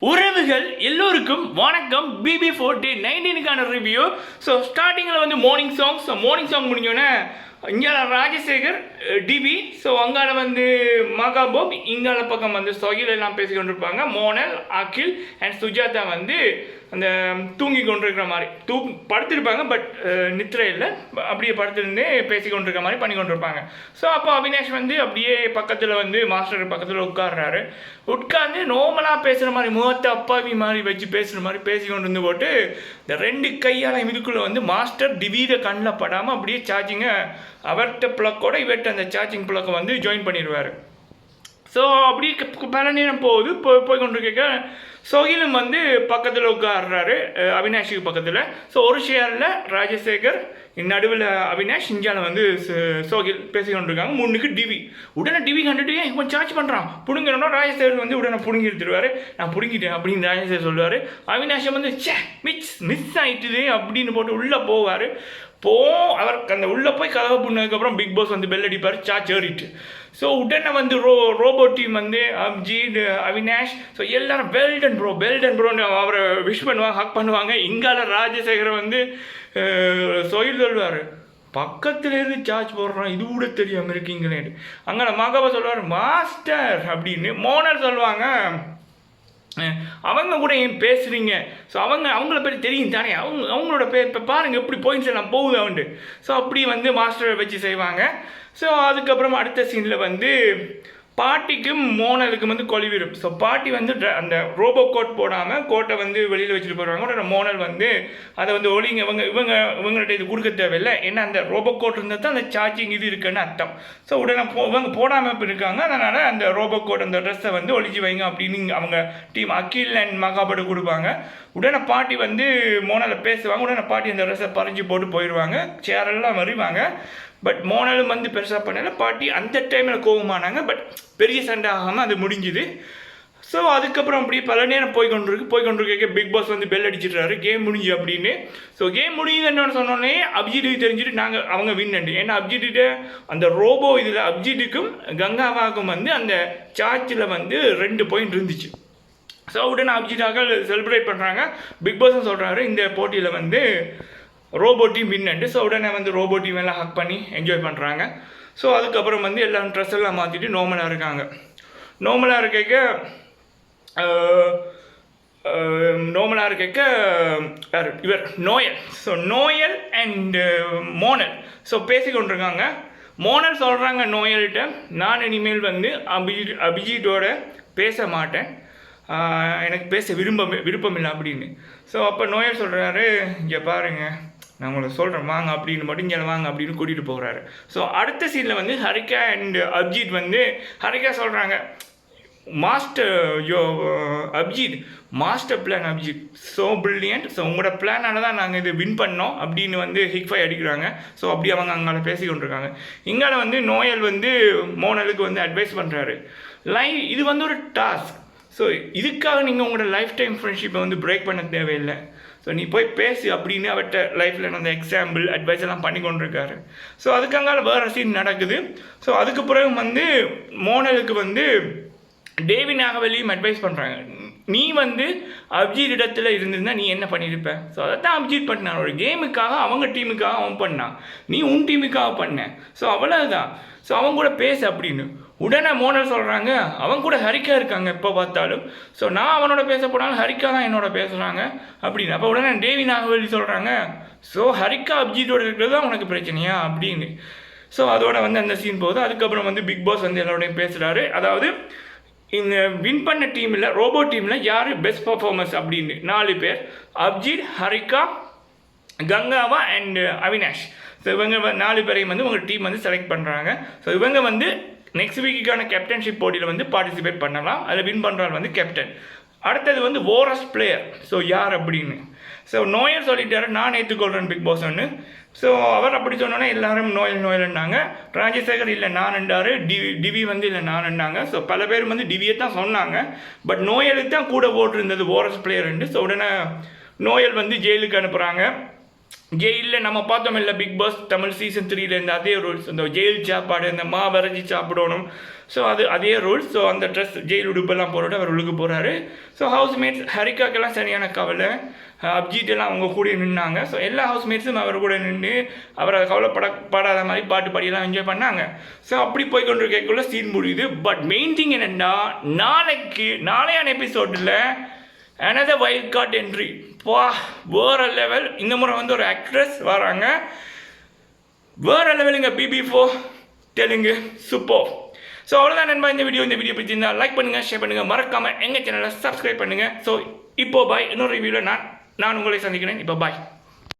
உறவுகள் எல்லோருக்கும் வணக்கம். BB4Day19க்கான ரிவ்யூ. ஸோ ஸ்டார்டிங்கில் வந்து morning song. So morning song முடிஞ்சோன்னே இங்கே ராஜசேகர் டிவி, ஸோ அங்கால வந்து மகாபோப், இங்கால பக்கம் வந்து சொகில் எல்லாம் பேசி கொண்டிருப்பாங்க. மோனல், அகில் அண்ட் சுஜாதா வந்து அந்த தூங்கி கொண்டிருக்கிற மாதிரி படுத்திருப்பாங்க. பட் நித்திரை இல்லை, அப்படியே படுத்துருந்து பேசி கொண்டிருக்கிற மாதிரி பண்ணி கொண்டிருப்பாங்க. ஸோ அப்போ அவினாஷ் வந்து அப்படியே பக்கத்தில் வந்து மாஸ்டர் பக்கத்தில் உட்கார்றாரு. உட்கார்ந்து நார்மலாக பேசுகிற மாதிரி முகத்தை அப்பாவி மாதிரி வச்சு பேசுகிற மாதிரி பேசி கொண்டு இருந்து போட்டு இந்த ரெண்டு கையால் இதுக்குள்ளே வந்து மாஸ்டர் திடீர கண்ணில் படாமல் அப்படியே சார்ஜிங்கை அவர்கிட்ட பிளக்கோட இவர்கிட்ட அந்த சார்ஜிங் பிளக்கை வந்து ஜாயின் பண்ணிடுவார். ஸோ அப்படி பல நேரம் போகுது. போய் கொண்டு கேட்க சோகிலும் வந்து பக்கத்தில் உட்காடுறாரு அவினாஷுக்கு பக்கத்தில். ஸோ ஒரு ஷேரில் ராஜசேகர், நடுவில் அவினாஷ், இந்தியாவில் வந்து சோகில் பேசி கொண்டிருக்காங்க. முன்னுக்கு டிவி. உடனே டிவி கண்டுட்டு இவன் சார்ஜ் பண்ணுறான் பிடுங்கணும்னா ராஜசேகர் வந்து உடனே பிடுங்கி எடுத்துருவார். நான் பிடுங்கிட்டேன் அப்படின்னு ராஜசேகர் சொல்லுவார். அவினாஷை வந்து மிஸ் ஆகிட்டுது அப்படின்னு போட்டு உள்ளே போவார். அவருக்கு அந்த உள்ளே போய் கதவை புண்ணதுக்கப்புறம் பிக் பாஸ் வந்து பெல் அடிப்பார், சார்ஜ் ஏறிட்டு. ஸோ உடனே வந்து ரோபோ டீம் வந்து அப்ஜீத், அவினாஷ், ஸோ எல்லாரும் பெல்டன் ப்ரோன்னு அவரை விஷ் பண்ணுவாங்க, ஹக் பண்ணுவாங்க. இங்கால ராஜசேகரை வந்து சொயில் சொல்வார், பக்கத்துல இருந்து சார்ஜ் போடுறான், இது கூட தெரியாமல் இருக்கீங்களே. அங்கே மகாபா சொல்லுவார் மாஸ்டர் அப்படின்னு. மோனர் சொல்லுவாங்க அவங்க கூட ஏன் பேசுகிறீங்க. ஸோ அவங்கள பற்றி தெரியும் தானே, அவங்களோட பேர் இப்போ பாருங்கள் எப்படி பாயிண்ட்ஸ் எல்லாம் போகுது அவன்ட்டு. ஸோ அப்படி வந்து மாஸ்டரை வச்சு செய்வாங்க. ஸோ அதுக்கப்புறம் அடுத்த சீனில் வந்து பாட்டிக்கும் மோனலுக்கும் வந்து கொலிவிடும். ஸோ பாட்டி வந்து அந்த ரோபோ கோட் போடாமல் கோட்டை வந்து வெளியில் வச்சுட்டு போடுவாங்க. மோனல் வந்து அதை வந்து ஒளிங்க இவங்கள்ட்ட இது கொடுக்க தேவையில்லை, ஏன்னா அந்த ரோபோ கோட் இருந்தால் தான் அந்த சார்ஜிங் இது இருக்குன்னு அர்த்தம். ஸோ உடனே இவங்க போடாமல் இருக்காங்க, அதனால் அந்த ரோபோ கோட் அந்த ட்ரெஸ்ஸை வந்து ஒழிச்சு வைங்க அப்படின்னு அவங்க டீம் அகில் அண்ட் மகாபடு கொடுப்பாங்க. உடனே பாட்டி வந்து மோனலை பேசுவாங்க. உடனே பாட்டி அந்த ட்ரெஸ்ஸை பறிஞ்சு போட்டு போயிடுவாங்க, சேரெல்லாம் வருவாங்க. பட் மோனலும் வந்து பெருசாக பண்ணல. பாட்டி அந்த டைமில் கோபமானாங்க, பட் பெரிய சண்டை ஆகாமல் அது முடிஞ்சுது. ஸோ அதுக்கப்புறம் அப்படி பல நேரம் போய் கொண்டிருக்க பிக் பாஸ் வந்து பெல் அடிச்சிட்றாரு, கேம் முடிஞ்சு அப்படின்னு. ஸோ கேம் முடியுதுன்னு சொன்னோடனே அபிஜித்துக்கு தெரிஞ்சுட்டு அவங்க வின் அண்டு. ஏன்னா அபிஜிட்டு அந்த ரோபோ இதில் அபிஜித்துக்கும் கங்காவாக்கும் வந்து அந்த சார்ஜில் வந்து 2 பாயிண்ட் இருந்துச்சு. ஸோ உடனே அபிஜித்தாக செலிப்ரேட் பண்ணுறாங்க. பிக் பாஸும் சொல்கிறாரு இந்த போட்டியில் வந்து ரோபோ டீம் வின்னு. ஸோ உடனே வந்து ரோபோ டீம் எல்லாம் ஹக் பண்ணி என்ஜாய் பண்ணுறாங்க. ஸோ அதுக்கப்புறம் வந்து எல்லாம் ட்ரெஸ் எல்லாம் மாற்றிட்டு நார்மலாக இருக்காங்க. நார்மலாக இருக்க இவர் Noel. So Noel and Monal so பேசி கொண்டிருக்காங்க. மோனல் சொல்கிறாங்க நோயல்கிட்ட, நான் இனிமேல் வந்து அபிஜித்தோட பேச மாட்டேன், எனக்கு பேச விருப்பம் இல்லை அப்படின்னு. ஸோ அப்போ நோயல் சொல்கிறாரு, இங்கே பாருங்கள் நான் உங்களுக்கு சொல்கிறேன் வாங்க அப்படின்னு மட்டும் இங்கே வாங்க அப்படின்னு கூட்டிகிட்டு போகிறாரு. ஸோ அடுத்த சீனில் வந்து ஹரிகா அண்ட் அபிஜித் வந்து ஹரிகா சொல்கிறாங்க, master Abhijit master plan Abhijit, so brilliant, so உங்களோட பிளானால தான் நாங்கள் இது வின் பண்ணோம் அப்படின்னு வந்து ஹிக்ஃபை அடிக்கிறாங்க. ஸோ அப்படி அவங்க அங்கால பேசி கொண்டிருக்காங்க. இங்கால வந்து நோயல் வந்து மோனலுக்கு வந்து அட்வைஸ் பண்ணுறாரு, இது வந்து ஒரு டாஸ்க். ஸோ இதுக்காக நீங்கள் உங்களோட லைஃப் டைம் ஃப்ரெண்ட்ஷிப்பை வந்து பிரேக் பண்ண தேவையில்லை. ஸோ நீ போய் பேசு அப்படின்னு அவர்கிட்ட லைஃப்பில் அந்த எக்ஸாம்பிள் அட்வைஸ் எல்லாம் பண்ணி கொண்டிருக்காரு. ஸோ அதுக்காக வேறு சீன் நடக்குது. ஸோ அதுக்கு பிறகு வந்து மோனலுக்கு வந்து டேவி நாகவலியும் அட்வைஸ் பண்ணுறாங்க, நீ வந்து அபிஜித் இடத்துல இருந்திருந்தா நீ என்ன பண்ணியிருப்ப. ஸோ அதை தான் அபிஜித் பண்ணான், ஒரு கேமுக்காக அவங்க டீமுக்காக அவன் பண்ணான், நீ உன் டீமுக்காக பண்ண. ஸோ அவ்வளோதான், ஸோ அவங்க கூட பேசு அப்படின்னு. உடனே மோனல் சொல்கிறாங்க, அவங்க கூட ஹரிக்கா இருக்காங்க எப்போ பார்த்தாலும், ஸோ நான் அவனோட பேச போனாலும் ஹரிக்கா தான் என்னோட பேசுகிறாங்க அப்படின்னு. அப்போ உடனே டேவி நாகவலி சொல்கிறாங்க, ஸோ ஹரிக்கா அபிஜித்தோட இருக்கிறது தான் உனக்கு பிரச்சனையா அப்படின்னு. ஸோ அதோட வந்து அந்த சீன் போகுது. அதுக்கப்புறம் வந்து பிக் பாஸ் வந்து எல்லாரோடையும் பேசுகிறாரு. அதாவது இந்த வின் பண்ண டீமில் ரோபோ டீமில் யார் பெஸ்ட் பர்ஃபார்மன்ஸ் அப்படின்னு 4 பேர், அபிஜித், ஹரிகா, கங்காவா அண்ட் அவினாஷ். ஸோ இவங்க 4 பேரையும் வந்து உங்கள் டீம் வந்து செலக்ட் பண்ணுறாங்க. ஸோ இவங்க வந்து நெக்ஸ்ட் வீக்குக்கான கேப்டன்ஷிப் போட்டியில் வந்து பார்ட்டிசிபேட் பண்ணலாம். அதில் வின் பண்ணுறாரு வந்து கேப்டன். அடுத்தது வந்து ஓரஸ்ட் பிளேயர், ஸோ யார் அப்படின்னு. ஸோ நோயல் சொல்லிட்டாரு, நான் ஏற்றுக்கொள்கிறேன் பிக் பாஸ் ஒன்று. ஸோ அவர் அப்படி சொன்னோன்னே எல்லாரும் நோயல்னாங்க. ராஜசேகர் இல்லை நான்ண்டாரு, டிவி வந்து இல்லை நான்ண்டாங்க. ஸோ பல பேர் வந்து டிவியை தான் சொன்னாங்க, பட் நோயலுக்கு தான் கூட ஓட்டு இருந்தது ஓரஸ்ட் பிளேயர்ண்டு. ஸோ உடனே நோயல் வந்து ஜெயிலுக்கு அனுப்புகிறாங்க. ஜெயிலில் நம்ம பார்த்தோம் இல்லை பிக் பாஸ் தமிழ் சீசன் 3ல இருந்த அதே ரூல்ஸ், அந்த ஜெயில் சாப்பாடு இந்த வரைஞ்சி சாப்பிடணும். ஸோ அதே ரூல்ஸ். ஸோ அந்த ட்ரெஸ் ஜெயில் உடுப்பெல்லாம் போட்டுட்டு அவர் உள்ளுக்கு போகிறாரு. ஸோ ஹவுஸ்மேட்ஸ் ஹரிகாக்கெல்லாம் சரியான கவலை, அப்ஜிட்டெல்லாம் அவங்க கூட நின்னாங்க. ஸோ எல்லா ஹவுஸ்மேட்ஸும் அவர் கூட நின்று அவரை கவலைப்படாத மாதிரி பாட்டு பாடியெல்லாம் என்ஜாய் பண்ணாங்க. ஸோ அப்படி போய் கொண்டிருக்கக்குள்ள சீன் முடியுது. பட் மெயின் திங் என்னென்னா, நாளையான எபிசோடில் another wild card entry. வேற லெவல். இந்த முறை வந்து ஒரு ஆக்ட்ரஸ் வராங்க. வேற லெவலுங்க. BB4 Telugu super. ஸோ அவ்வளோதான் நண்பா இந்த வீடியோ பிடிச்சிருந்தா லைக் பண்ணுங்கள், ஷேர் பண்ணுங்கள், மறக்காமல் எங்கள் சேனலை சப்ஸ்கிரைப் பண்ணுங்கள். ஸோ இப்போ பாய். இன்னொரு ரிவ்யூவில் நான் உங்களை சந்திக்கிறேன். இப்போ பாய்.